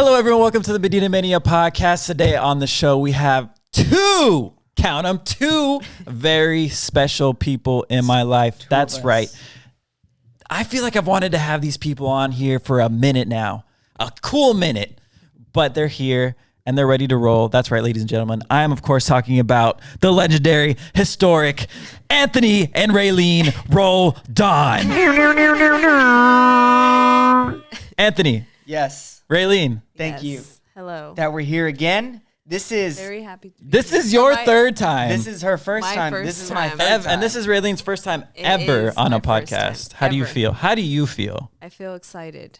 Hello, everyone. Welcome to the Medina Mania podcast. Today on the show, we have two very special people in my life. That's right. I feel like I've wanted to have these people on here for a minute now, a cool minute, but they're here and they're ready to roll. That's right, ladies and gentlemen. I am, of course, talking about the legendary, historic Anthony and Raylene Roldan. Anthony. Yes. Raylene. Thank you. Hello. That we're here again. This is Very happy to be This here. is your third time. This is her first My time. first This is my time. third time. And this is Raylene's first time It ever is on a my first podcast. time How do you ever. feel? How do you feel? I feel excited.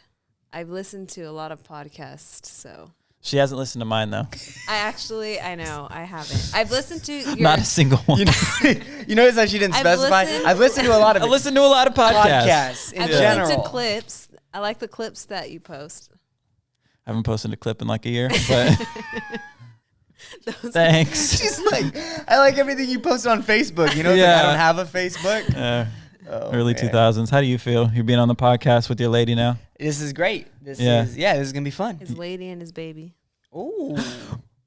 I've listened to a lot of podcasts, so She hasn't listened to mine though. I know, I haven't. I've listened to your Not a single one. You notice that she didn't I've specify? listened- I've listened to a lot of I listen to a lot of podcasts. podcasts in I've general. listened to clips. I like the clips that you post. I haven't posted a clip in like a year, but Those- thanks. She's like, I like everything you post on Facebook. You know, it's Yeah. like, I don't have a Facebook. Early man. 2000s. How do you feel? You're being on the podcast with your lady now? This is great. This Yeah. is this is gonna be fun. His lady and his baby. Ooh.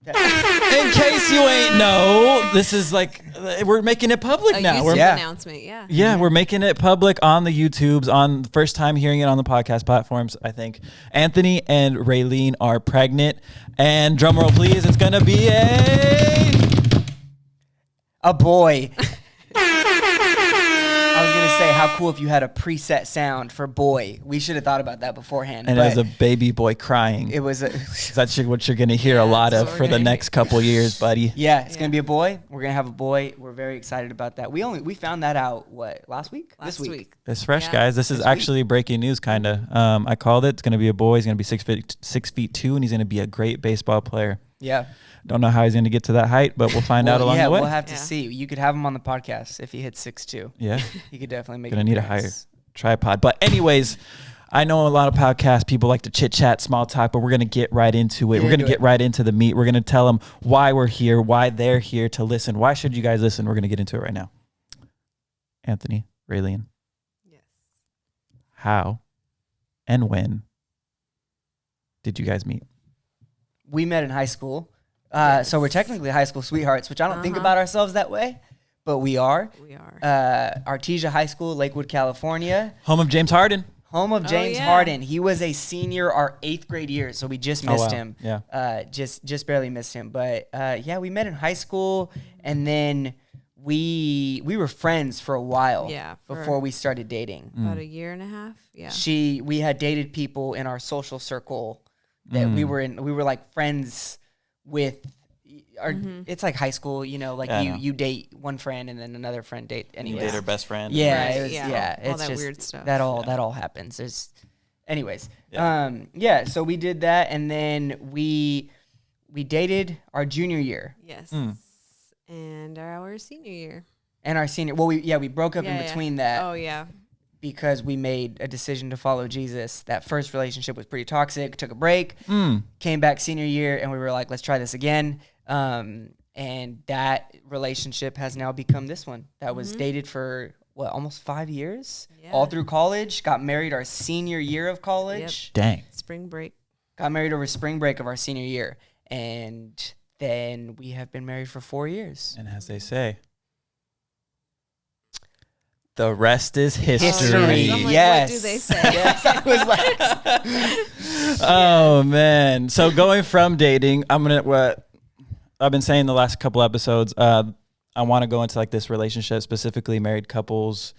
In case you ain't know, this is like, we're making it public A now. YouTube We're, Yeah. announcement, yeah. Yeah, we're making it public on the YouTubes, on the first time hearing it on the podcast platforms, I think. Anthony and Rayleen are pregnant. And drum roll, please, it's going to be A boy. I was gonna say, how cool if you had a preset sound for boy. We should have thought about that beforehand. and but it was a baby boy crying. it was a That's what you're going to hear a lot that's of what for we're the gonna next couple years, buddy. Yeah, it's gonna Yeah. be a boy. We're gonna have a boy. We're very excited about that. We found that out last week? Last This week. It's fresh, Yeah. guys. This is This week. actually breaking news, kind of. I called it. It's going to be a boy. He's going to be 6'2", and he's going to be a great baseball player. Yeah. Don't know how he's going to get to that height, but we'll find out along yeah, the way. we'll have to Yeah. see. You could have him on the podcast if he hits 6'2". Yeah, He could definitely make. gonna an need a appearance. higher tripod. But anyways, I know a lot of podcast people like to chit chat, small talk, but we're gonna get right into it. Get We're gonna into get it. right into the meat. We're gonna tell them why we're here, why they're here to listen. Why should you guys listen? We're gonna get into it right now. Anthony, Raylene, Yes. how and when did you guys meet? We met in high school, Yes. so we're technically high school sweethearts, which I don't think Uh-huh. about ourselves that way, but we are. We are. Artesia High School, Lakewood, California, Home of James Harden. home of James yeah. Harden. He was a senior our 8th grade year, so we just missed him. Yeah. Just barely missed him. But yeah, we met in high school, and then we were friends for a while. Yeah, for- before we started dating. About a year and a half. Yeah. We had dated people in our social circle that we were in. We were like friends with. It's like high school, you know, like Yeah, I know. you date one friend and then another friend date You anyway. date her best friend. Yeah, Right, it was, yeah. All it's that just weird stuff. that all happens. There's, anyways, Yeah. so we did that, and then we dated our junior year Yes. Mm. And our senior year. and our senior. Well, we broke up in Yeah, between yeah. that Oh, yeah. because we made a decision to follow Jesus. That first relationship was pretty toxic. Took a break, came back senior year, and we were like, let's try this again. And that relationship has now become this one. That was dated for almost 5 years, all Yeah. through college. Got married our senior year of college. Dang. Spring break. Got married over spring break of our senior year, and then we have been married for 4 years. And as they say, the rest is history. History. I'm like, Yes. what do they say? Yes, I was like, Oh man! So going from dating, what I've been saying the last couple episodes. I want to go into like this relationship, specifically married couples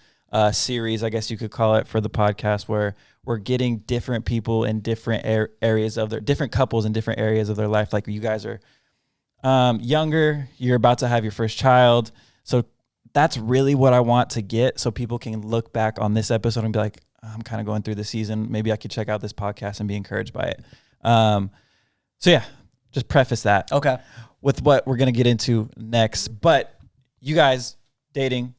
series, I guess you could call it, for the podcast, where we're getting different people in different areas of their different couples in different areas of their life. Like you guys are younger, you're about to have your first child, so that's really what I want to get, so people can look back on this episode and be like, I'm kind of going through the season. Maybe I could check out this podcast and be encouraged by it. So yeah, just preface that okay. with what we're going to get into next. But you guys dating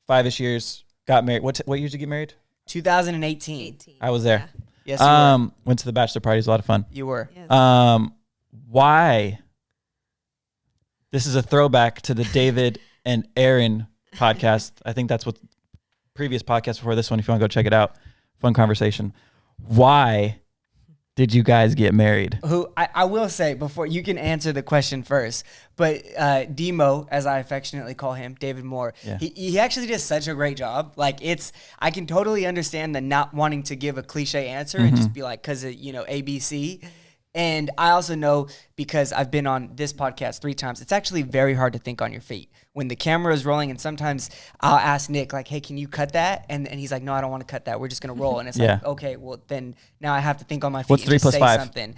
5-ish years, got married. What year did you get married? 2018. 18. I was there. Yes, you were. Went to the bachelor party. It was a lot of fun. You were. Yes. Why? This is a throwback to the David and Aaron podcast. I think that's what previous podcast before this one. If you want to go check it out, fun conversation. Why did you guys get married? Who I will say before you can answer the question first, but Demo, as I affectionately call him, David Moore, Yeah. he actually does such a great job. Like I can totally understand the not wanting to give a cliche answer and just be like, cause of, ABC. And I also know, because I've been on this podcast 3 times, it's actually very hard to think on your feet when the camera is rolling. And sometimes I'll ask Nick, like, hey, can you cut that? And he's like, no, I don't want to cut that. We're just going to roll. And it's like, okay, well, then now I have to think on my feet. What's and 3 just plus say 5? Something.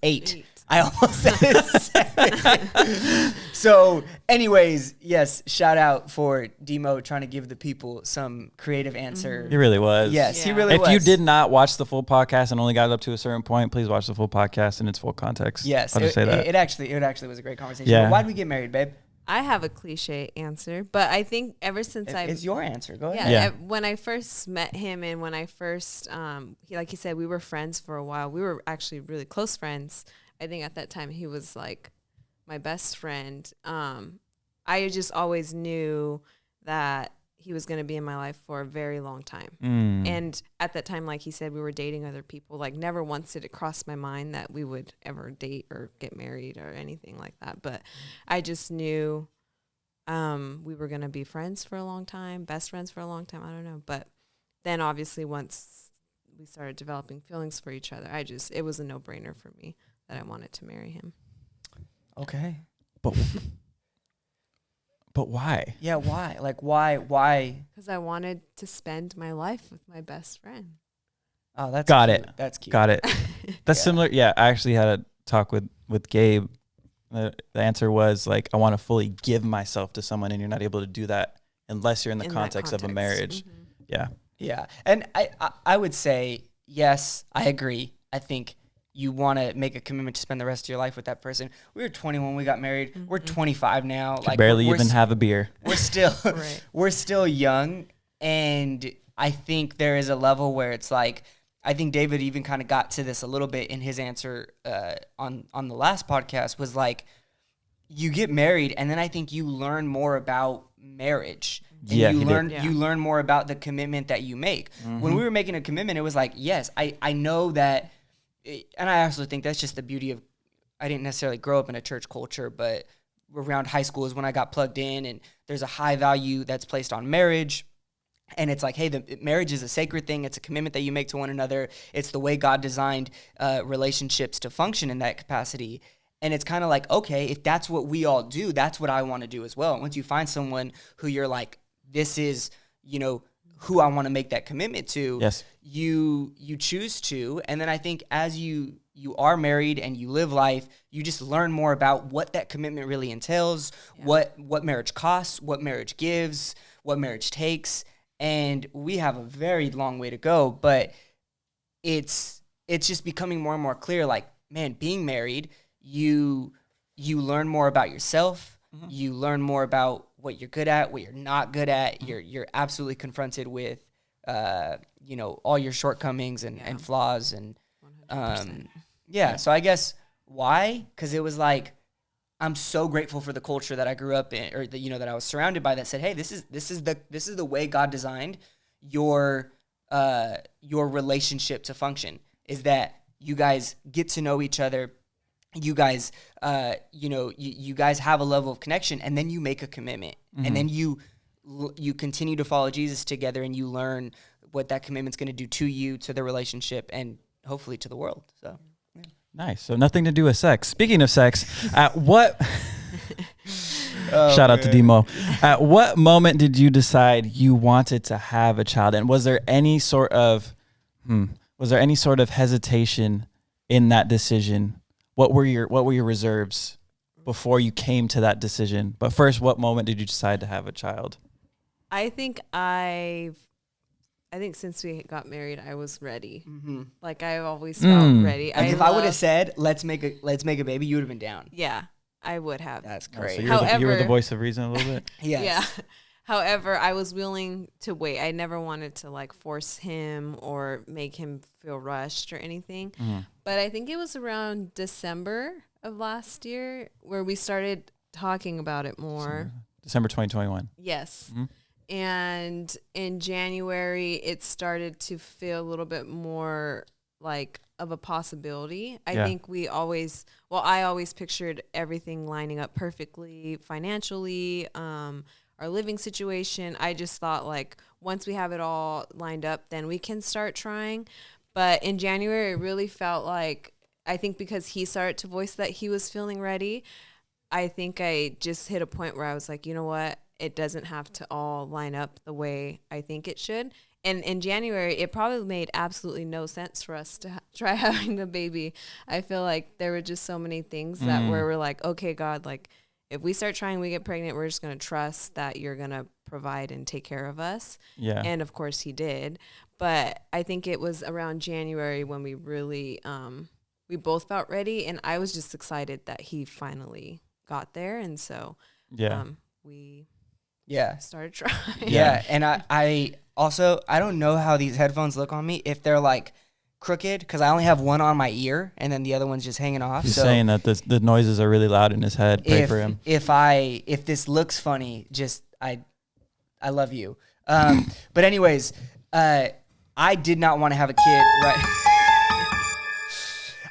8. I almost said 7. So anyways, yes, shout out for Demo trying to give the people some creative answer. He really was. Yes, he Yeah. really was. If you did not watch the full podcast and only got up to a certain point, please watch the full podcast in its full context. Yes, I'll just say that. It actually was a great conversation. Yeah. But why'd we get married, babe? I have a cliche answer, but I think ever since It's your answer. Go ahead. yeah, when I first met him and when I first, like he said, we were friends for a while. We were actually really close friends. I think at that time he was like my best friend. I just always knew that he was going to be in my life for a very long time. And at that time, like he said, we were dating other people. Like never once did it cross my mind that we would ever date or get married or anything like that. But I just knew we were going to be friends for a long time, best friends for a long time. I don't know. But then obviously once we started developing feelings for each other, it was a no-brainer for me that I wanted to marry him. Okay. But why? Yeah, why? Like, why? Because I wanted to spend my life with my best friend. Oh, that's Got cute. it. That's cute. Got it. That's Yeah. similar. Yeah, I actually had a talk with Gabe. The answer was like, I want to fully give myself to someone, and you're not able to do that unless you're in the In that context of a marriage. Mhm. Yeah. Yeah. And I would say, yes, I agree. I think you want to make a commitment to spend the rest of your life with that person. We were 21 when we got married. We're 25 now. Could barely we're even have a beer. We're still Right. we're still young, and I think there is a level where it's like, I think David even kind of got to this a little bit in his answer on the last podcast, was like, you get married and then I think you learn more about marriage. And Yeah, you he learn did. you learn more about the commitment that you make. When we were making a commitment, it was like, yes, I know that, and I also think that's just the beauty of, I didn't necessarily grow up in a church culture, but around high school is when I got plugged in, and there's a high value that's placed on marriage. And it's like, hey, the marriage is a sacred thing. It's a commitment that you make to one another. It's the way God designed relationships to function in that capacity. And it's kind of like, okay, if that's what we all do, that's what I want to do as well. And once you find someone who you're like, this is, who I want to make that commitment to, Yes. you choose to. And then I think as you are married and you live life, you just learn more about what that commitment really entails, what marriage costs, what marriage gives, what marriage takes. And we have a very long way to go, but it's just becoming more and more clear, like, man, being married, you learn more about yourself. Mm-hmm. You learn more about what you're good at, what you're not good at. Mm-hmm. You're absolutely confronted with, all your shortcomings and flaws. And, 100%. So I guess why? Because it was like, I'm so grateful for the culture that I grew up in, or that I was surrounded by, that said, hey, this is the way God designed your relationship to function, is that you guys get to know each other. You guys, you guys have a level of connection, and then you make a commitment, and then you continue to follow Jesus together, and you learn what that commitment's going to do to you, to the relationship, and hopefully to the world. So. Nice. So nothing to do with sex. Speaking of sex, at what shout out to Demo. At what moment did you decide you wanted to have a child? And was there any sort of hesitation in that decision? What were your reserves before you came to that decision? But first, what moment did you decide to have a child? I think since we got married, I was ready. Mm-hmm. Like I've always felt ready. Like if I would have said, "Let's make a baby," you would have been down. Yeah, I would have. That's great. So you were the voice of reason a little bit. Yes. Yeah. However, I was willing to wait. I never wanted to like force him or make him feel rushed or anything. Mm. But I think it was around December of last year where we started talking about it more. December 2021. Yes. Mm-hmm. And in January, it started to feel a little bit more like of a possibility. I Yeah. think I always pictured everything lining up perfectly financially, our living situation. I just thought like once we have it all lined up, then we can start trying. But in January, it really felt like, I think because he started to voice that he was feeling ready, I think I just hit a point where I was like, you know what? It doesn't have to all line up the way I think it should. And in January, it probably made absolutely no sense for us to try having the baby. I feel like there were just so many things that where we're like, okay, God, like if we start trying, we get pregnant, we're just going to trust that you're going to provide and take care of us. Yeah. And of course he did. But I think it was around January when we really, we both felt ready. And I was just excited that he finally got there. And so we started trying. Yeah. And I also, I don't know how these headphones look on me, if they're like crooked, because I only have one on my ear and then the other one's just hanging off. He's so saying that the noises are really loud in his head. Pray for him. If this looks funny, just I love you. But anyways, I did not want to have a kid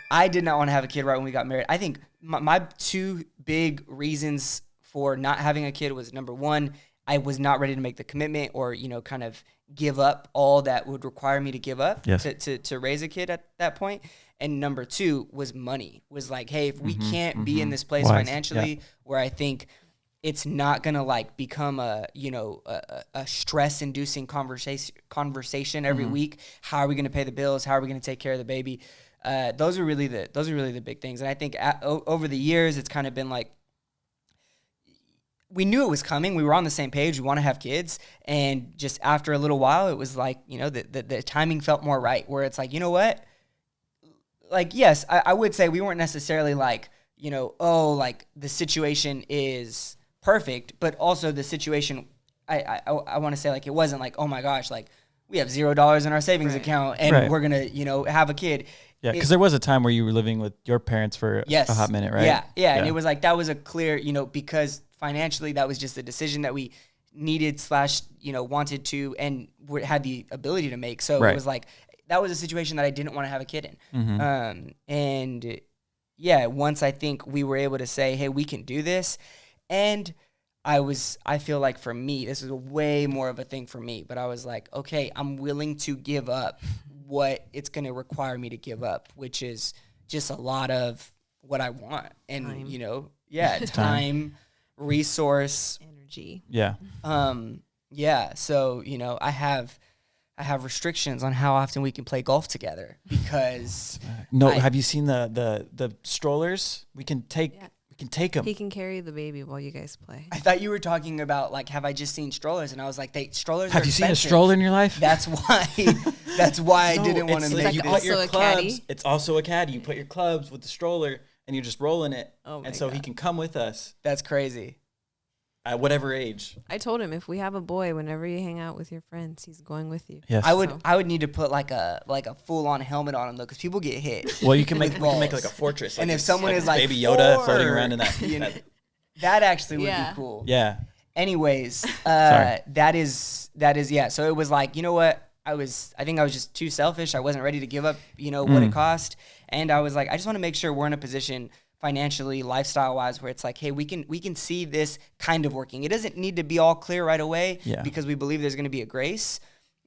I did not want to have a kid right when we got married. I think my two big reasons for not having a kid was, number one, I was not ready to make the commitment or, kind of give up all that would require me to give up to raise a kid at that point. And number two was money. Was like, hey, if we can't be in this place financially where I think it's not going to like become a stress inducing conversation every week. How are we going to pay the bills? How are we going to take care of the baby? Those are really the big things. And I think over the years, it's kind of been like, we knew it was coming. We were on the same page. We want to have kids. And just after a little while, it was like, the timing felt more right, where it's like, you know what? Like, yes, I would say we weren't necessarily like, like the situation is perfect, but also the situation, I want to say like, it wasn't like, oh my gosh, like we have $0 in our savings account and we're going to, have a kid. Yeah, because there was a time where you were living with your parents for a hot minute, right? Yeah. And it was like, that was a clear, because financially that was just a decision that we needed / wanted to and had the ability to make. So it was like, that was a situation that I didn't want to have a kid in. And once I think we were able to say, hey, we can do this. And I feel like for me, this is way more of a thing for me, but I was like, okay, I'm willing to give up what it's going to require me to give up, which is just a lot of what I want. And, time, resource, energy. Yeah. So, I have restrictions on how often we can play golf together because have you seen the strollers? We can take them. He can carry the baby while you guys play. I thought you were talking about like, have I just seen strollers? And I was like, strollers have are you expensive. seen a stroller in your life? That's why I didn't want to make like it. also a caddy. It's also a caddy. You put your clubs with the stroller and you're just rolling it. Oh my and so God. he can come with us That's crazy. at whatever age. I told him if we have a boy, whenever you hang out with your friends, he's going with you. Yes. I would need to put like a full on helmet on him though, because people get hit. Well, you can make like a fortress. And like if someone is like Baby Yoda 4, floating around in that. that actually would be cool. Yeah. Anyways, that is So it was like, you know what? I think I was just too selfish. I wasn't ready to give up, what it cost. And I was like, I just want to make sure we're in a position financially, lifestyle wise, where it's like, hey, we can see this kind of working. It doesn't need to be all clear right away because we believe there's going to be a grace,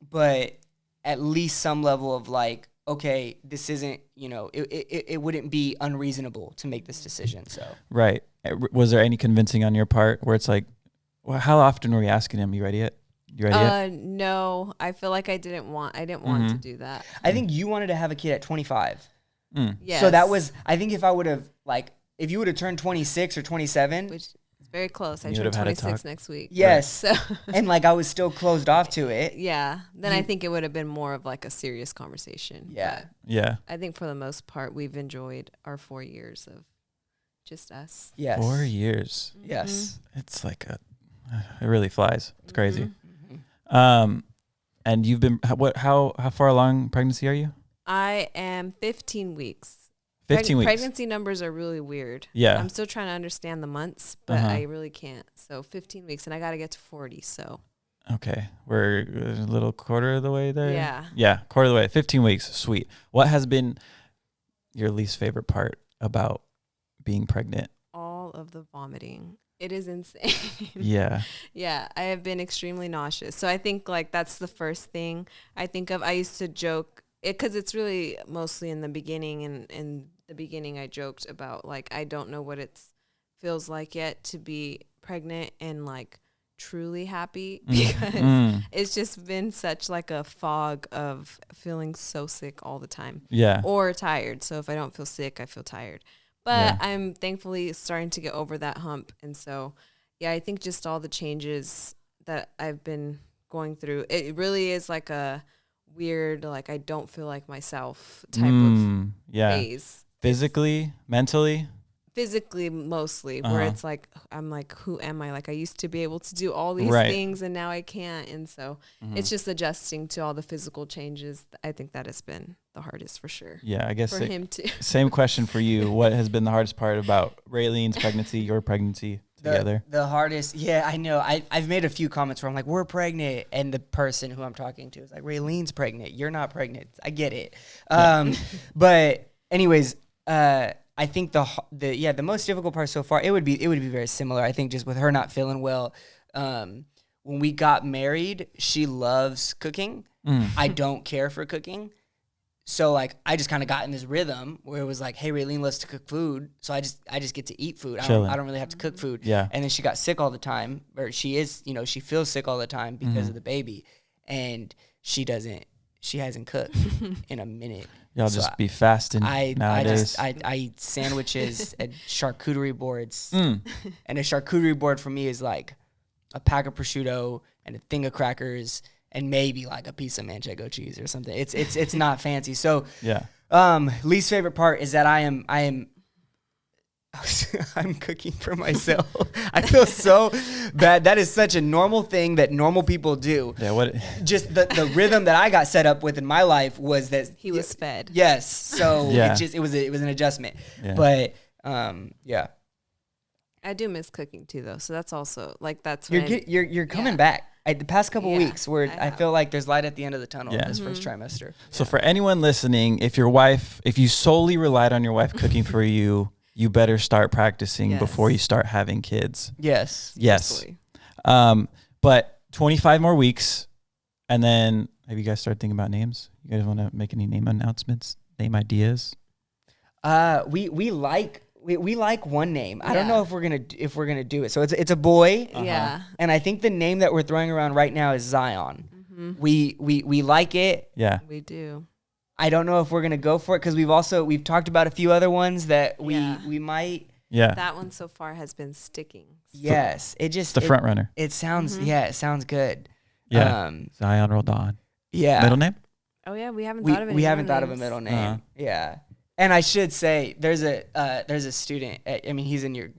but at least some level of like, okay, this isn't, it wouldn't be unreasonable to make this decision. So Right. Was there any convincing on your part where it's like, well, how often were we asking him, you ready yet? You ready yet? No, I feel like I didn't want to do that. I think you wanted to have a kid at 25. Yes. So that was, I think if you would have turned 26 or 27, Which is very close. I You turn would have had a 26 talk. next week. yes. So And like I was still closed off to it. yeah, then I think it would have been more of like a serious conversation. Yeah. But Yeah. I think for the most part, we've enjoyed our 4 years of just us. Yes. 4 years. Yes. It's like it really flies. It's crazy. Mm-hmm. And you've been, how far along pregnancy are you? I am 15 weeks. 15 weeks. Pregnancy numbers are really weird. Yeah. I'm still trying to understand the months, but I really can't. So 15 weeks, and I got to get to 40. So Okay. We're a little quarter of the way there. Yeah. Yeah. Quarter of the way. 15 weeks. Sweet. What has been, your least favorite part about being pregnant? All of the vomiting. It is insane. Yeah. Yeah, I have been extremely nauseous. So I think like that's the first thing I think of. I used to joke because it's really mostly in the beginning. And in the beginning, I joked about like I don't know what it feels like yet to be pregnant and like truly happy because it's just been such like a fog of feeling so sick all the time. Yeah. Or tired. So if I don't feel sick, I feel tired. But I'm thankfully starting to get over that hump. And so, yeah, I think just all the changes that I've been going through, it really is like a weird, like I don't feel like myself type of phase. Physically, mentally? Physically mostly, where it's like, I'm like, who am I? Like I used to be able to do all these things and now I can't. And so it's just adjusting to all the physical changes. I think that has been the hardest for sure. Yeah, I guess for him too. Same question for you. What has been the hardest part about Raylene's pregnancy, your pregnancy together? The hardest, I know. I've made a few comments where I'm like, we're pregnant. And the person who I'm talking to is like, Raylene's pregnant. You're not pregnant. I get it. But anyways, I think the most difficult part so far, it would be very similar. I think just with her not feeling well, when we got married, she loves cooking. I don't care for cooking. So like I just kind of got in this rhythm where it was like, hey, Raylene loves to cook food, so I just get to eat food. I don't really have to cook food. Yeah. And then she got sick all the time, or she feels sick all the time because of the baby, and she hasn't cooked in a minute. Y'all just be fasting nowadays. I eat sandwiches and charcuterie boards. And a charcuterie board for me is like a pack of prosciutto and a thing of crackers and maybe like a piece of manchego cheese or something. It's not fancy. So least favorite part is that I'm cooking for myself. I feel so bad. That is such a normal thing that normal people do. Yeah, just the rhythm that I got set up with in my life was that he was fed. Yes. So it was an adjustment. Yeah. But I do miss cooking too though. So that's also like you're coming back. The past couple weeks where I feel like there's light at the end of the tunnel this first trimester. So for anyone listening, if you solely relied on your wife cooking for you, you better start practicing before you start having kids. Yes. But 25 more weeks, and then have you guys started thinking about names? You guys want to make any name announcements, name ideas? We like one name. I don't know if we're gonna do it. So it's a boy. Yeah. And I think the name that we're throwing around right now is Zion. We like it. Yeah. We do. I don't know if we're gonna go for it because we've talked about a few other ones that we might. Yeah. That one so far has been sticking. Yes. It just the front runner. It sounds it sounds good. Yeah. Zion Roldan. Yeah. Middle name? Oh yeah, we haven't thought of it. We haven't thought of a middle name. Yeah. And I should say, there's a student. I mean, he's in your,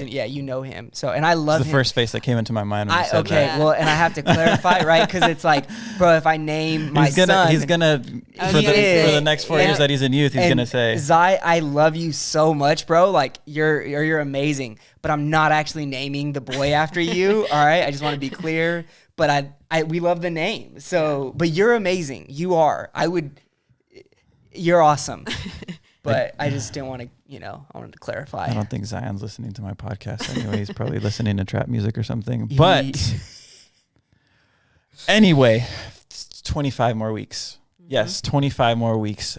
you know him. So, and I love him. The first face that came into my mind when you said that. Well, and I have to clarify, right? Because it's like, bro, if I name my son, he's gonna for the next 4 years that he's in youth, he's gonna say, Zai, I love you so much, bro. Like you're amazing, but I'm not actually naming the boy after you. All right, I just want to be clear. But we love the name. So, but you're amazing. You are. You're awesome. But I just didn't want to, I wanted to clarify. I don't think Zion's listening to my podcast anyway. He's probably listening to trap music or something. But anyway, 25 more weeks. Yes, 25 more weeks.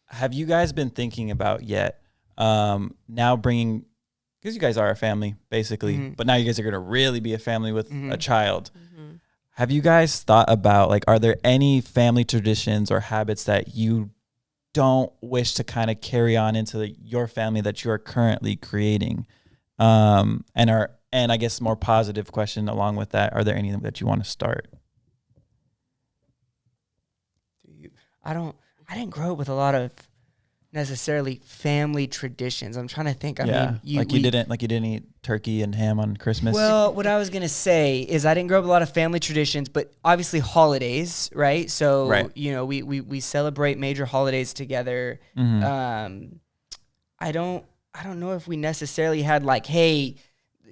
Have you guys been thinking about yet now bringing, because you guys are a family, basically, but now you guys are going to really be a family with a child. Have you guys thought about, like, are there any family traditions or habits that you don't wish to kind of carry on into your family that you are currently creating? And I guess more positive question along with that, are there any that you want to start? I didn't grow up with a lot of necessarily family traditions. I'm trying to think. I mean, you didn't eat turkey and ham on Christmas. Well, what I was gonna say is I didn't grow up with a lot of family traditions, but obviously holidays, right? So we celebrate major holidays together. I don't know if we necessarily had like, hey,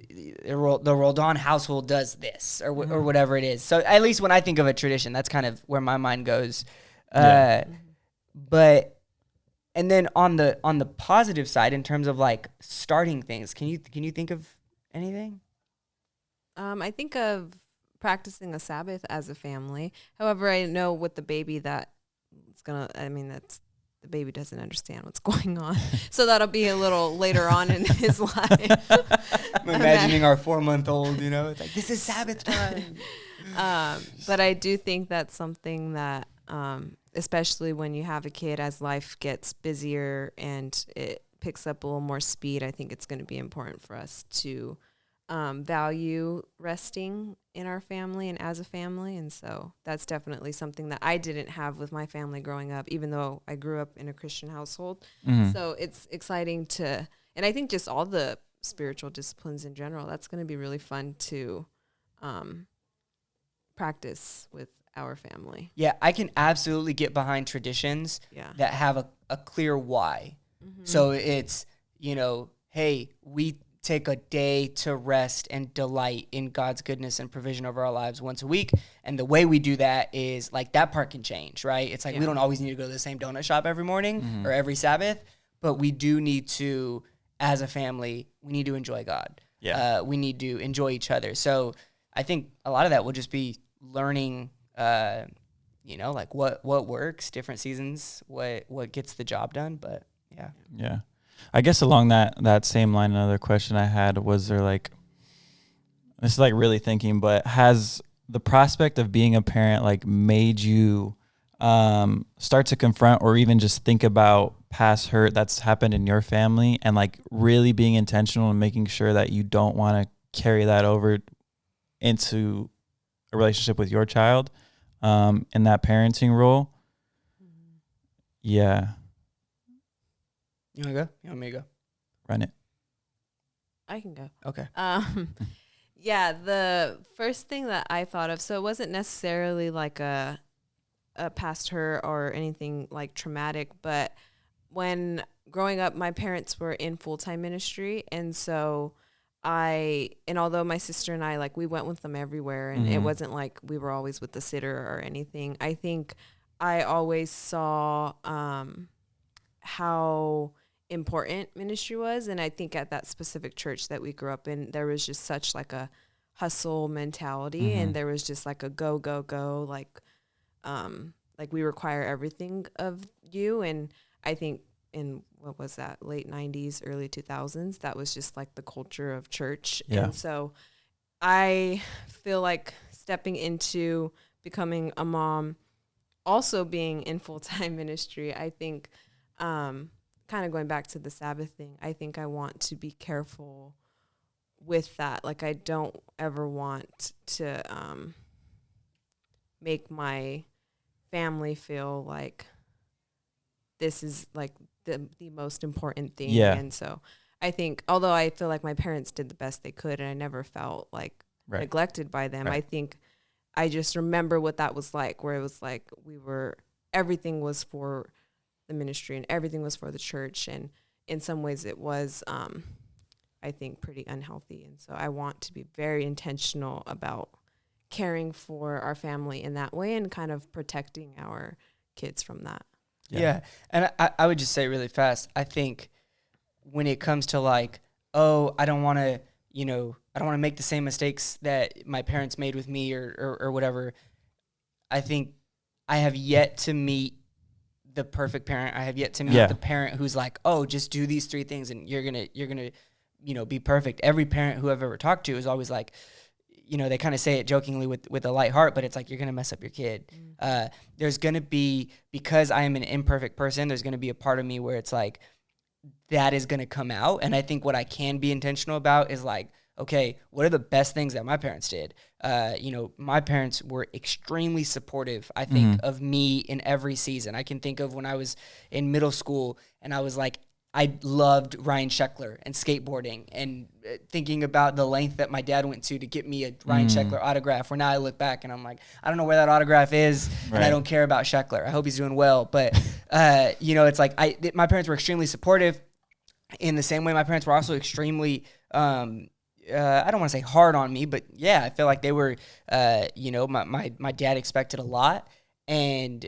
the Roldan household does this or whatever it is. So at least when I think of a tradition, that's kind of where my mind goes. But And then on the positive side, in terms of like starting things, can you think of anything? I think of practicing a Sabbath as a family. However, I know with the baby that's the baby doesn't understand what's going on. So that'll be a little later on in his life. I'm imagining our 4-month-old, it's like, this is Sabbath time. But I do think that's something that, especially when you have a kid, as life gets busier and it picks up a little more speed, I think it's going to be important for us to value resting in our family and as a family. And so that's definitely something that I didn't have with my family growing up, even though I grew up in a Christian household. Mm-hmm. So it's exciting and I think just all the spiritual disciplines in general, that's going to be really fun to practice with our family. Yeah, I can absolutely get behind traditions that have a clear why. Mm-hmm. So it's, hey, we take a day to rest and delight in God's goodness and provision over our lives once a week. And the way we do that is like that part can change, right? It's like we don't always need to go to the same donut shop every morning or every Sabbath, but we do need to, as a family, we need to enjoy God. Yeah. We need to enjoy each other. So I think a lot of that will just be learning, like what works, different seasons, what gets the job done. But yeah. Yeah. I guess along that same line, another question I had was this is like really thinking, but has the prospect of being a parent like made you start to confront or even just think about past hurt that's happened in your family and like really being intentional and making sure that you don't want to carry that over into a relationship with your child in that parenting role? Mm-hmm. Yeah. You want to go? You want me to go? Run it. I can go. Okay. Yeah, the first thing that I thought of, so it wasn't necessarily like a past hurt or anything like traumatic, but when growing up, my parents were in full-time ministry, and so although my sister and I, like, we went with them everywhere, and it wasn't like we were always with the sitter or anything. I think I always saw how important ministry was, and I think at that specific church that we grew up in, there was just such like a hustle mentality, and there was just like a go like we require everything of you. And I think in what was that, late 90s, early 2000s, that was just like the culture of church. And so I feel like stepping into becoming a mom, also being in full-time ministry, I think kind of going back to the Sabbath thing, I think I want to be careful with that. Like, I don't ever want to make my family feel like this is like the most important thing. Yeah. And so I think, although I feel like my parents did the best they could and I never felt like neglected by them, I think I just remember what that was like, where it was like everything was for the ministry and everything was for the church, and in some ways it was I think pretty unhealthy. And so I want to be very intentional about caring for our family in that way and kind of protecting our kids from that. Yeah. And I would just say really fast, I think when it comes to like, I don't want to make the same mistakes that my parents made with me or whatever. I think I have yet to meet the perfect parent. I have yet to meet the parent who's like, just do these 3 things and you're going to, be perfect. Every parent who I've ever talked to is always like, they kind of say it jokingly with a light heart, but it's like, you're going to mess up your kid. There's going to be, because I am an imperfect person, there's going to be a part of me where it's like, that is going to come out. And I think what I can be intentional about is like, okay, what are the best things that my parents did? My parents were extremely supportive, I think, of me in every season. I can think of when I was in middle school and I was like, I loved Ryan Sheckler and skateboarding and thinking about the length that my dad went to get me a Ryan Sheckler autograph, where now I look back and I'm like, I don't know where that autograph is and I don't care about Sheckler. I hope he's doing well. But, it's like my parents were extremely supportive. In the same way, my parents were also extremely, I don't want to say hard on me, but yeah, I feel like they were, my dad expected a lot. And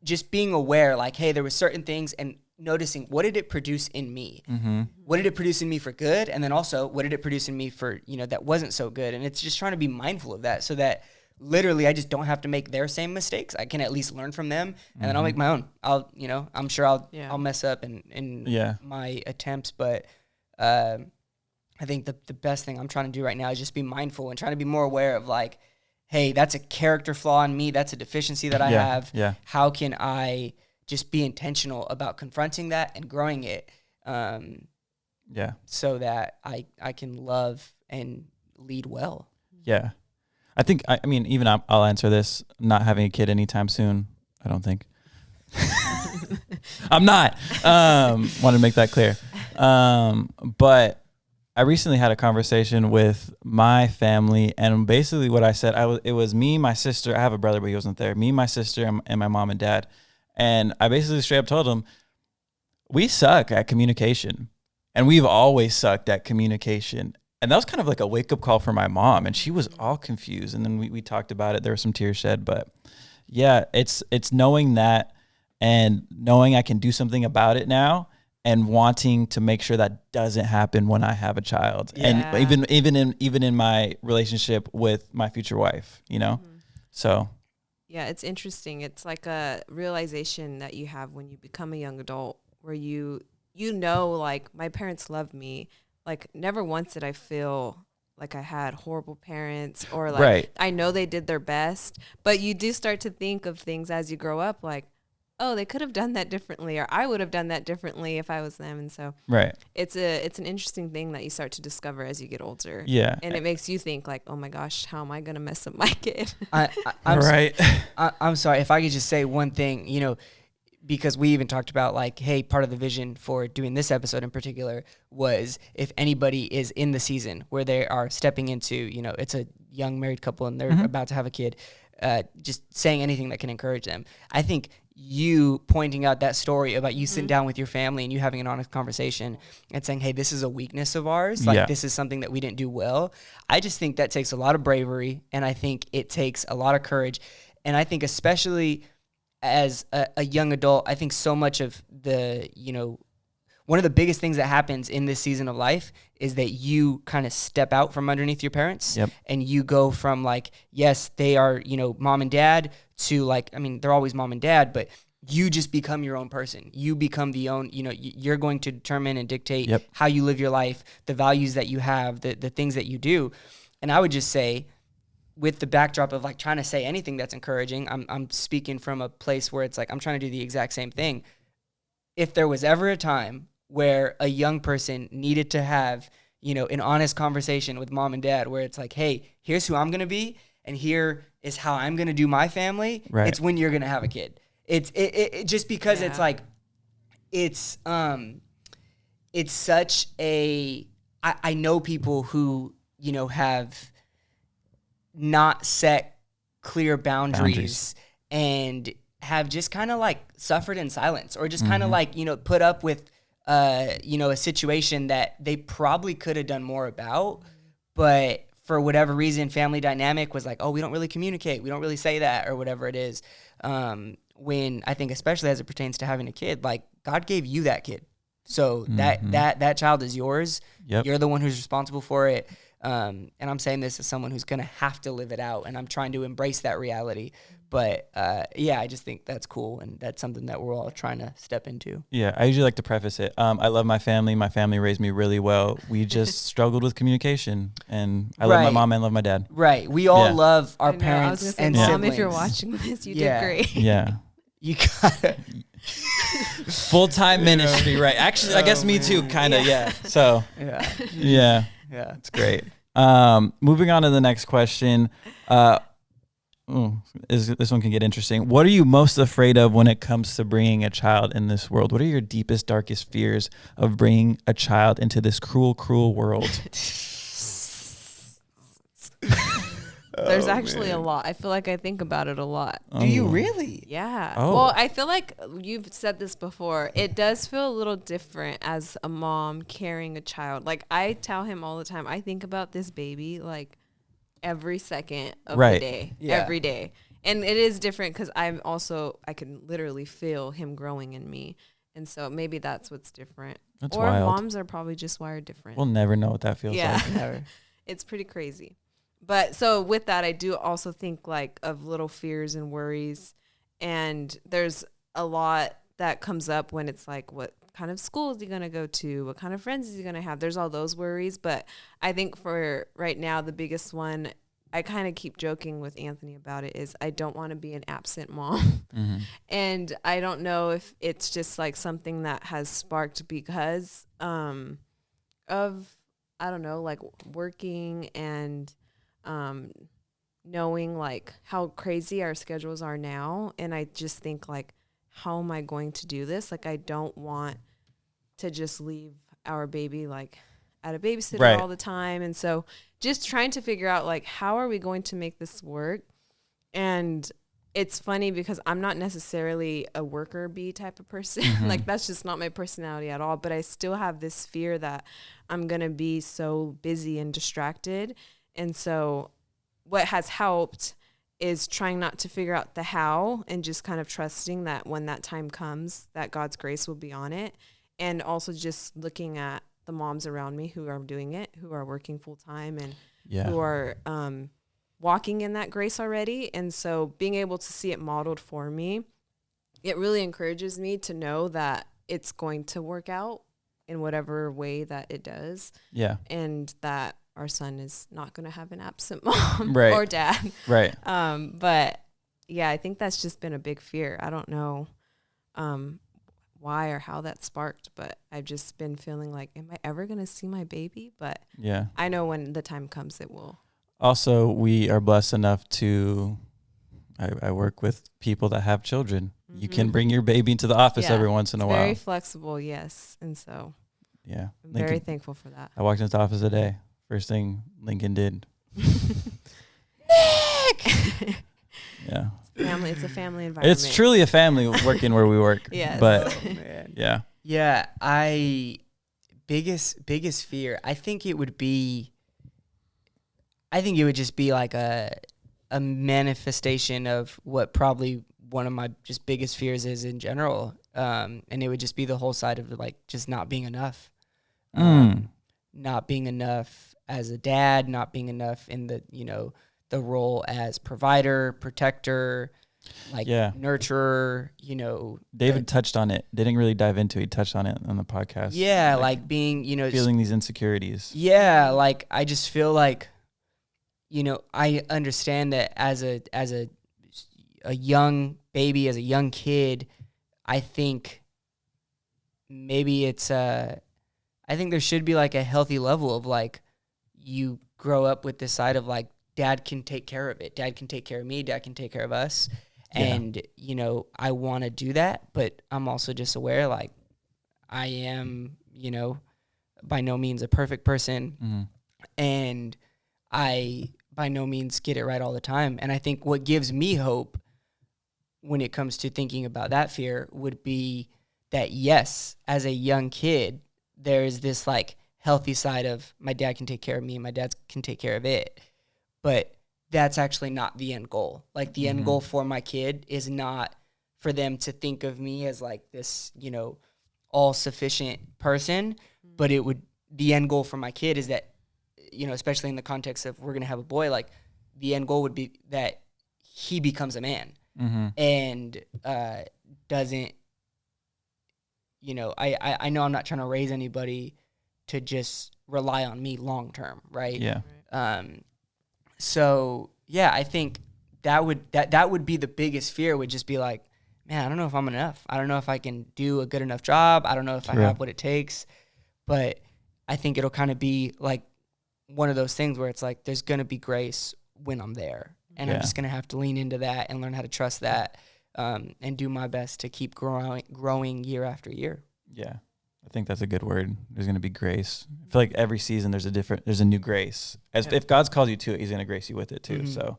just being aware, like, hey, there were certain things, and noticing what did it produce in me? Mm-hmm. What did it produce in me for good? And then also, what did it produce in me for, that wasn't so good? And it's just trying to be mindful of that so that literally I just don't have to make their same mistakes. I can at least learn from them, and then I'll make my own. I'm sure I'll mess up in my attempts, but I think the best thing I'm trying to do right now is just be mindful and trying to be more aware of like, hey, that's a character flaw in me. That's a deficiency that I have. Yeah. How can I just be intentional about confronting that and growing it? So that I can love and lead well. Yeah. I think, I mean, even I'll answer this, not having a kid anytime soon. I don't think. I'm not. Want to make that clear. But I recently had a conversation with my family, and basically what I said, it was me, my sister. I have a brother, but he wasn't there. Me, my sister, and my mom and dad. And I basically straight up told them, we suck at communication, and we've always sucked at communication. And that was kind of like a wake-up call for my mom, and she was all confused. And then we talked about it. There were some tears shed, but yeah, it's knowing that and knowing I can do something about it now, and wanting to make sure that doesn't happen when I have a child. Yeah. And even in my relationship with my future wife, So yeah, it's interesting. It's like a realization that you have when you become a young adult, where like, my parents love me. Like, never once did I feel like I had horrible parents, or like, right. I know they did their best, but you do start to think of things as you grow up, like, oh, they could have done that differently, or I would have done that differently if I was them. And so right. It's an interesting thing that you start to discover as you get older. Yeah. And it makes you think like, oh my gosh, how am I going to mess up my kid? I'm sorry if I could just say one thing, because we even talked about like, hey, part of the vision for doing this episode in particular was if anybody is in the season where they are stepping into, it's a young married couple and they're about to have a kid, just saying anything that can encourage them. I think you pointing out that story about you sitting down with your family and you having an honest conversation and saying, hey, this is a weakness of ours. Like, this is something that we didn't do well. I just think that takes a lot of bravery, and I think it takes a lot of courage. And I think especially as a young adult, I think so much of the, one of the biggest things that happens in this season of life is that you kind of step out from underneath your parents and you go from like, yes, they are, mom and dad, to like, I mean, they're always mom and dad, but you just become your own person. You become you're going to determine and dictate how you live your life, the values that you have, the things that you do. And I would just say, with the backdrop of like trying to say anything that's encouraging, I'm speaking from a place where it's like, I'm trying to do the exact same thing. If there was ever a time where a young person needed to have, an honest conversation with mom and dad, where it's like, hey, here's who I'm going to be, and here is how I'm going to do my family. Right. It's when you're going to have a kid. It's just because it's like, it's such a, I know people who, have not set clear boundaries and have just kind of like suffered in silence, or just kind of like, put up with, a situation that they probably could have done more about, but for whatever reason, family dynamic was like, oh, we don't really communicate. We don't really say that, or whatever it is. When I think, especially as it pertains to having a kid, like, God gave you that kid. So that child is yours. Yep. You're the one who's responsible for it. And I'm saying this as someone who's going to have to live it out, and I'm trying to embrace that reality. But I just think that's cool, and that's something that we're all trying to step into. Yeah, I usually like to preface it. I love my family. My family raised me really well. We just struggled with communication, and I love my mom and love my dad. Right. We all love our parents and siblings. Mom, if you're watching this, you did great. Yeah. You got it. Full-time ministry, right? Actually, I guess me too, kind of, So, yeah, it's great. Moving on to the next question. This one can get interesting. What are you most afraid of when it comes to bringing a child in this world? What are your deepest, darkest fears of bringing a child into this cruel, cruel world? There's actually a lot. I feel like I think about it a lot. Do you really? Yeah. Well, I feel like you've said this before. It does feel a little different as a mom carrying a child. Like, I tell him all the time, I think about this baby like every second of the day, every day. And it is different because I can literally feel him growing in me. And so maybe that's what's different. That's or wild. moms are probably just wired different. We'll never know what that feels yeah. like. Never. It's pretty crazy. But so with that, I do also think like of little fears and worries. And there's a lot that comes up when it's like, what kind of school is he going to go to? What kind of friends is he going to have? There's all those worries. But I think for right now, the biggest one, I kind of keep joking with Anthony about it, is I don't want to be an absent mom. Mm-hmm. And I don't know if it's just like something that has sparked because of, I don't know, like working and knowing like how crazy our schedules are now. And I just think like, how am I going to do this? Like, I don't want to just leave our baby like at a babysitter all the time. And so just trying to figure out like, how are we going to make this work? And it's funny because I'm not necessarily a worker bee type of person. Like, that's just not my personality at all. But I still have this fear that I'm going to be so busy and distracted. And so what has helped is trying not to figure out the how and just kind of trusting that when that time comes, that God's grace will be on it. And also just looking at the moms around me who are doing it, who are working full time and who are walking in that grace already. And so being able to see it modeled for me, it really encourages me to know that it's going to work out in whatever way that it does. Yeah. And that our son is not going to have an absent mom Right. or dad. Right. But yeah, I think that's just been a big fear. I don't know why or how that sparked, but I've just been feeling like, am I ever going to see my baby? But Yeah. I know when the time comes, it will. Also, we are blessed enough to, I work with people that have children. Mm-hmm. You can bring your baby into the office every once in a while. Very flexible, yes. And so yeah, I'm very thankful for that. I walked into the office today. First thing Lincoln did. Nick! Yeah. It's a family environment. It's truly a family working where we work. Yes. But man. Yeah. Yeah, biggest fear, I think it would just be like a manifestation of what probably one of my just biggest fears is in general. And it would just be the whole side of like just not being enough. Not being enough as a dad, not being enough in the, the role as provider, protector, nurturer, David touched on it. They didn't really dive into it. He touched on it on the podcast. Yeah, like being, feeling these insecurities. Yeah, like I just feel like, I understand that as a young baby, as a young kid, I think maybe I think there should be like a healthy level of like, you grow up with this side of like, dad can take care of it. Dad can take care of me. Dad can take care of us. Yeah. And, I want to do that, but I'm also just aware like I am, by no means a perfect person. Mm-hmm. And I by no means get it right all the time. And I think what gives me hope when it comes to thinking about that fear would be that, yes, as a young kid, there is this like healthy side of my dad can take care of me and my dad can take care of it. But that's actually not the end goal. Like the end goal for my kid is not for them to think of me as like this, all sufficient person, but the end goal for my kid is that, especially in the context of we're going to have a boy, like the end goal would be that he becomes a man and doesn't, I know I'm not trying to raise anybody to just rely on me long term, right? Yeah. So yeah, I think that would be the biggest fear, would just be like, man, I don't know if I'm enough. I don't know if I can do a good enough job. I don't know if I have what it takes. But I think it'll kind of be like one of those things where it's like, there's going to be grace when I'm there. And I'm just going to have to lean into that and learn how to trust that and do my best to keep growing year after year. Yeah. I think that's a good word. There's going to be grace. I feel like every season there's a new grace. If God's called you to it, he's going to grace you with it too. So,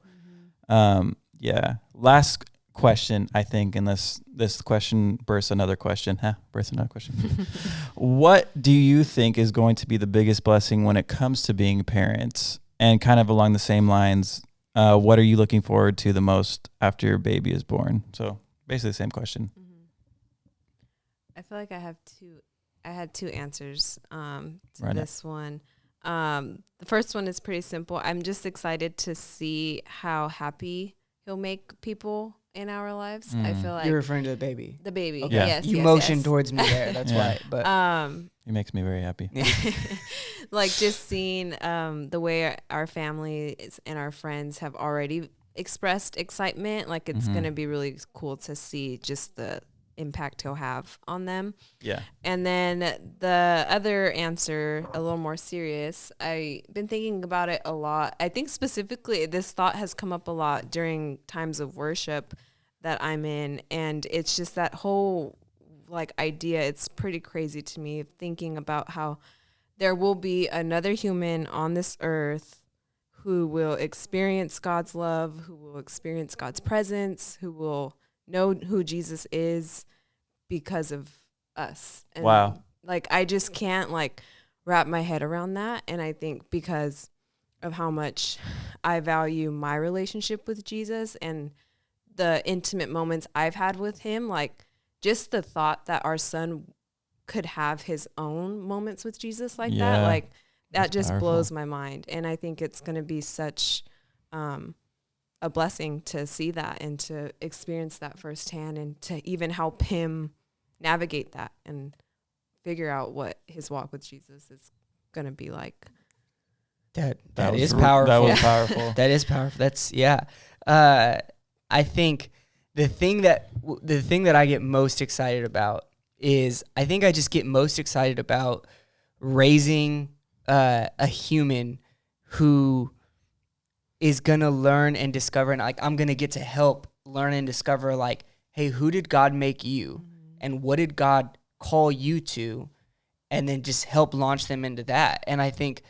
last question, I think, unless this question bursts another question. What do you think is going to be the biggest blessing when it comes to being parents? And kind of along the same lines, what are you looking forward to the most after your baby is born? So basically the same question. I feel like I had two answers to Right. this one. The first one is pretty simple. I'm just excited to see how happy he'll make people in our lives. I feel like You're referring to the baby. the baby. Okay. Yeah. Yes, You yes, motioned yes. towards me there. That's Yeah. why. But He makes me very happy. like just seeing the way our family and our friends have already expressed excitement, like it's going to be really cool to see just the impact he'll have on them. Yeah. And then the other answer, a little more serious, I've been thinking about it a lot. I think specifically this thought has come up a lot during times of worship that I'm in, and it's just that whole like idea. It's pretty crazy to me thinking about how there will be another human on this earth who will experience God's love, who will experience God's presence, who will know who Jesus is because of us. And Wow. like I just can't like wrap my head around that. And I think because of how much I value my relationship with Jesus and the intimate moments I've had with him, like just the thought that our son could have his own moments with Jesus like that, Yeah. like that That's just powerful. blows my mind. And I think it's going to be such a blessing to see that and to experience that firsthand and to even help him navigate that and figure out what his walk with Jesus is going to be like. that was is r- powerful. That was powerful. That is powerful. That's yeah. I think the thing that I get most excited about is I think I just get most excited about raising a human who is gonna learn and discover, and like I'm gonna get to help learn and discover, like, hey, who did God make you, and what did God call you to, and then just help launch them into that. And I think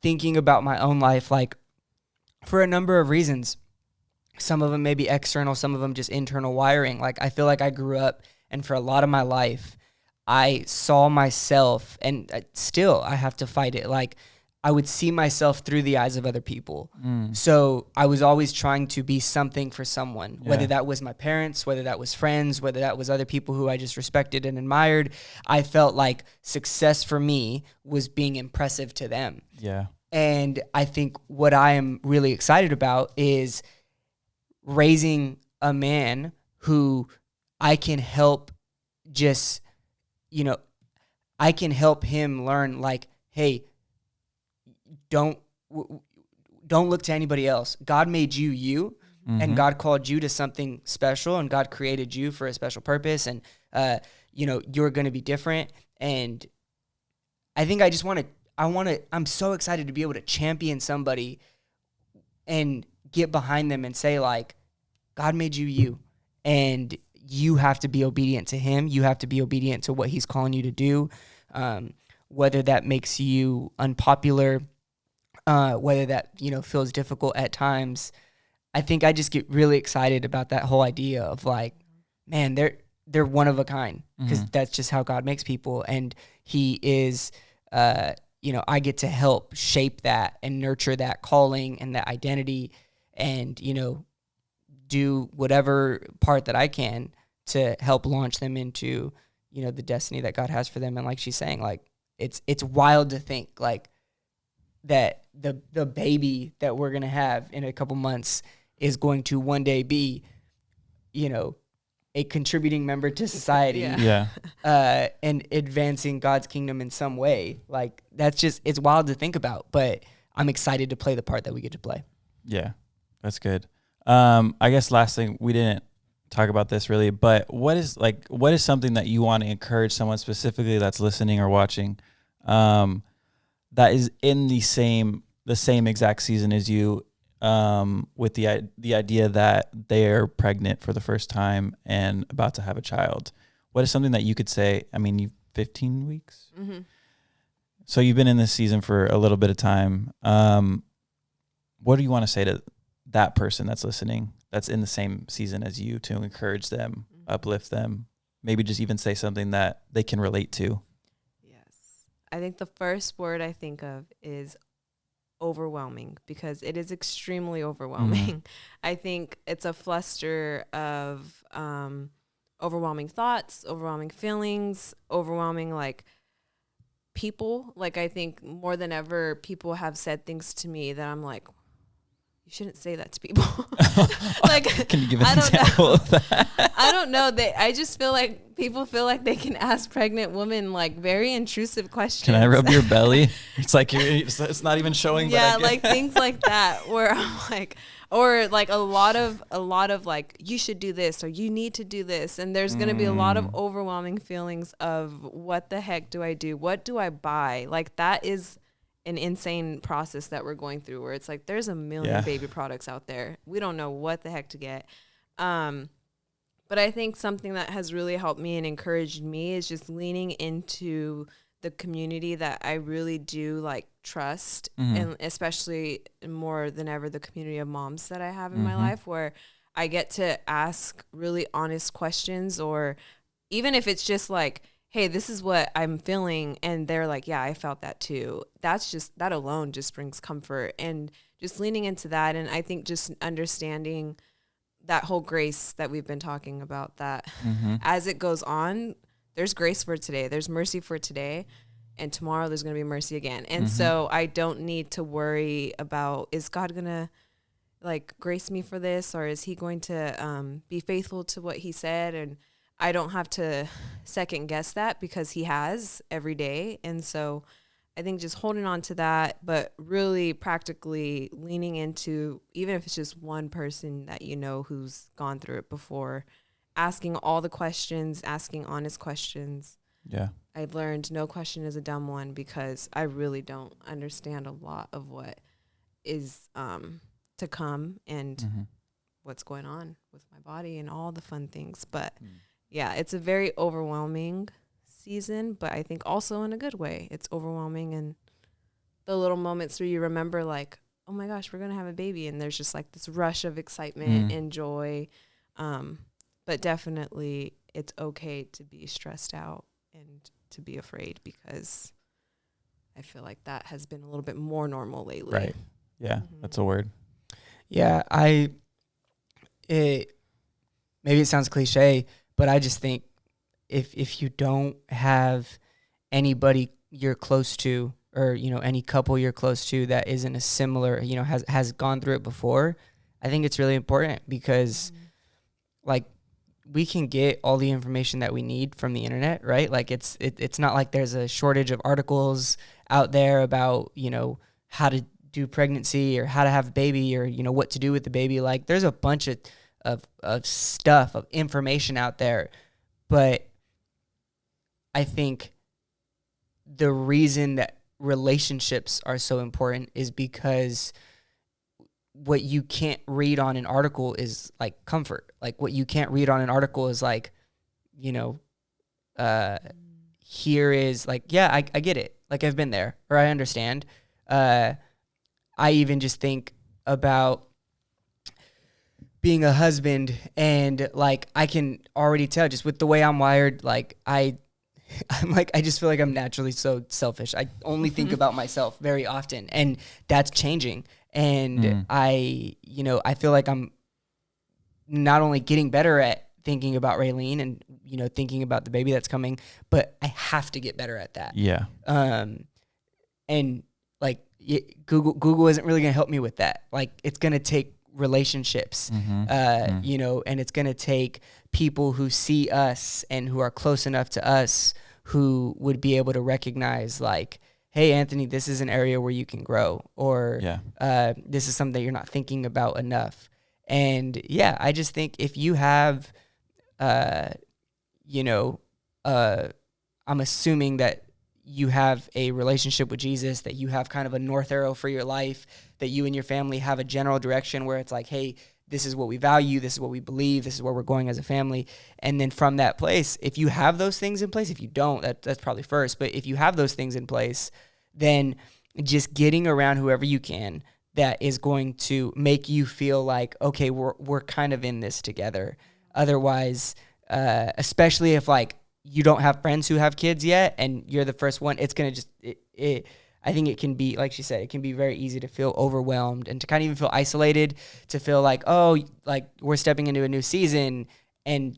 thinking about my own life, like for a number of reasons, some of them may be external, some of them just internal wiring. Like I feel like I grew up, and for a lot of my life, I saw myself, and still I have to fight it. Like I would see myself through the eyes of other people. So I was always trying to be something for someone, whether that was my parents, whether that was friends, whether that was other people who I just respected and admired. I felt like success for me was being impressive to them. Yeah. And I think what I am really excited about is raising a man who I can help just, I can help him learn, like, hey, don't look to anybody else. God made you you, and God called you to something special, and God created you for a special purpose, and you're going to be different. And I think I'm so excited to be able to champion somebody and get behind them and say, like, God made you you, and you have to be obedient to him. You have to be obedient to what he's calling you to do, whether that makes you unpopular, whether that, feels difficult at times. I think I just get really excited about that whole idea of, like, man, they're one of a kind, because that's just how God makes people. And he is, I get to help shape that and nurture that calling and that identity, and, do whatever part that I can to help launch them into, the destiny that God has for them. And like she's saying, like, it's wild to think, like, that the baby that we're going to have in a couple months is going to one day be, a contributing member to society, Yeah. and advancing God's kingdom in some way. Like, it's wild to think about, but I'm excited to play the part that we get to play. Yeah, that's good. I guess last thing, we didn't talk about this really, but what is something that you want to encourage someone specifically that's listening or watching, that is in the same exact season as you, with the idea that they're pregnant for the first time and about to have a child? What is something that you could say? I mean, you've 15 weeks, so you've been in this season for a little bit of time. What do you want to say to that person that's listening, that's in the same season as you, to encourage them, uplift them, maybe just even say something that they can relate to? Yes. I think the first word I think of is overwhelming, because it is extremely overwhelming. I think it's a fluster of overwhelming thoughts, overwhelming feelings, overwhelming like people. Like I think more than ever, people have said things to me that I'm like, you shouldn't say that to people. Like, can you give an example of that? I don't know. I just feel like people feel like they can ask pregnant women like very intrusive questions. Can I rub your belly? It's like it's not even showing. Yeah, like things like that where I'm like, or like a lot of like, you should do this or you need to do this, and there's gonna be a lot of overwhelming feelings of what the heck do I do? What do I buy? Like that is an insane process that we're going through where it's like there's a million baby products out there. We don't know what the heck to get. But I think something that has really helped me and encouraged me is just leaning into the community that I really do like trust, and especially more than ever the community of moms that I have in my life, where I get to ask really honest questions, or even if it's just like, hey, this is what I'm feeling, and they're like, yeah, I felt that too. That alone just brings comfort, and just leaning into that. And I think just understanding that whole grace that we've been talking about, that as it goes on, there's grace for today, there's mercy for today, and tomorrow there's going to be mercy again. And so I don't need to worry about, is God going to like grace me for this, or is he going to be faithful to what he said? And I don't have to second guess that because he has every day. And so I think just holding on to that, but really practically leaning into, even if it's just one person that you know who's gone through it before, asking all the questions, asking honest questions. Yeah. I've learned no question is a dumb one, because I really don't understand a lot of what is to come and what's going on with my body and all the fun things. But yeah, it's a very overwhelming season, but I think also in a good way. It's overwhelming, and the little moments where you remember like, oh my gosh, we're going to have a baby. And there's just like this rush of excitement and joy. But definitely it's okay to be stressed out and to be afraid, because I feel like that has been a little bit more normal lately. Right. Yeah, that's a word. Yeah, maybe it sounds cliche, but I just think if you don't have anybody you're close to, or any couple you're close to that isn't a similar, has gone through it before, I think it's really important, because like we can get all the information that we need from the internet, right? Like it's not like there's a shortage of articles out there about how to do pregnancy or how to have a baby, or what to do with the baby. Like there's a bunch of stuff, of information out there. But I think the reason that relationships are so important is because what you can't read on an article is like comfort. Like what you can't read on an article is like, here is like, yeah, I get it. Like I've been there, or I understand. I even just think about being a husband, and like I can already tell just with the way I'm wired, like I'm like, I just feel like I'm naturally so selfish. I only think about myself very often, and that's changing. And I feel like I'm not only getting better at thinking about Rayleen and, thinking about the baby that's coming, but I have to get better at that. Yeah. And like Google isn't really going to help me with that. Like it's going to take relationships, and it's going to take people who see us and who are close enough to us who would be able to recognize like, hey, Anthony, this is an area where you can grow, or this is something you're not thinking about enough. And yeah, I just think if you have, I'm assuming that you have a relationship with Jesus, that you have kind of a north arrow for your life, that you and your family have a general direction where it's like, hey, this is what we value, this is what we believe, this is where we're going as a family. And then from that place, if you have those things in place, if you don't, that's probably first, but if you have those things in place, then just getting around whoever you can that is going to make you feel like, okay, we're kind of in this together. Otherwise, especially if like you don't have friends who have kids yet and you're the first one, it's going to just, I think it can be, like she said, it can be very easy to feel overwhelmed and to kind of even feel isolated, to feel like, oh, like we're stepping into a new season and,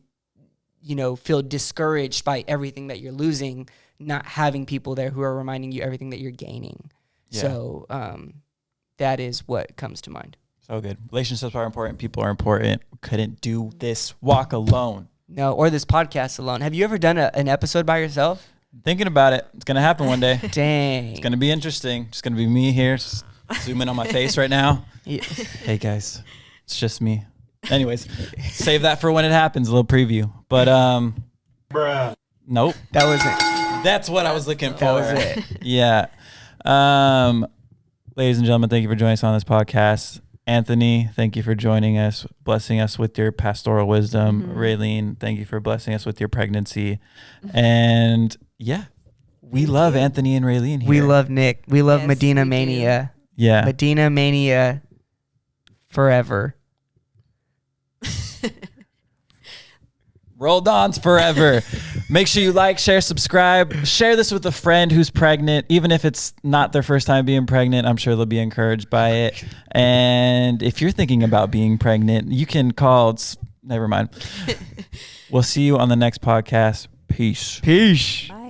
feel discouraged by everything that you're losing, not having people there who are reminding you everything that you're gaining. Yeah. So that is what comes to mind. So good. Relationships are important. People are important. Couldn't do this walk alone. No, or this podcast alone. Have you ever done an episode by yourself? Thinking about it. It's going to happen one day. Dang. It's going to be interesting. It's going to be me here. Just zoom in on my face right now. Yeah. Hey, guys. It's just me. Anyways, save that for when it happens. A little preview. But, bruh. Nope. That was it. That's what I was looking for. That was it. Yeah. Ladies and gentlemen, thank you for joining us on this podcast. Anthony, thank you for joining us, blessing us with your pastoral wisdom. Mm-hmm. Raylene, thank you for blessing us with your pregnancy. And yeah, we love Anthony and Raylene here. We love Nick. We love Medina Mania. Yeah. Medina Mania forever. Roldans forever. Make sure you like, share, subscribe. Share this with a friend who's pregnant. Even if it's not their first time being pregnant, I'm sure they'll be encouraged by it. And if you're thinking about being pregnant, you can call. Never mind. We'll see you on the next podcast. Peace. Peace. Bye.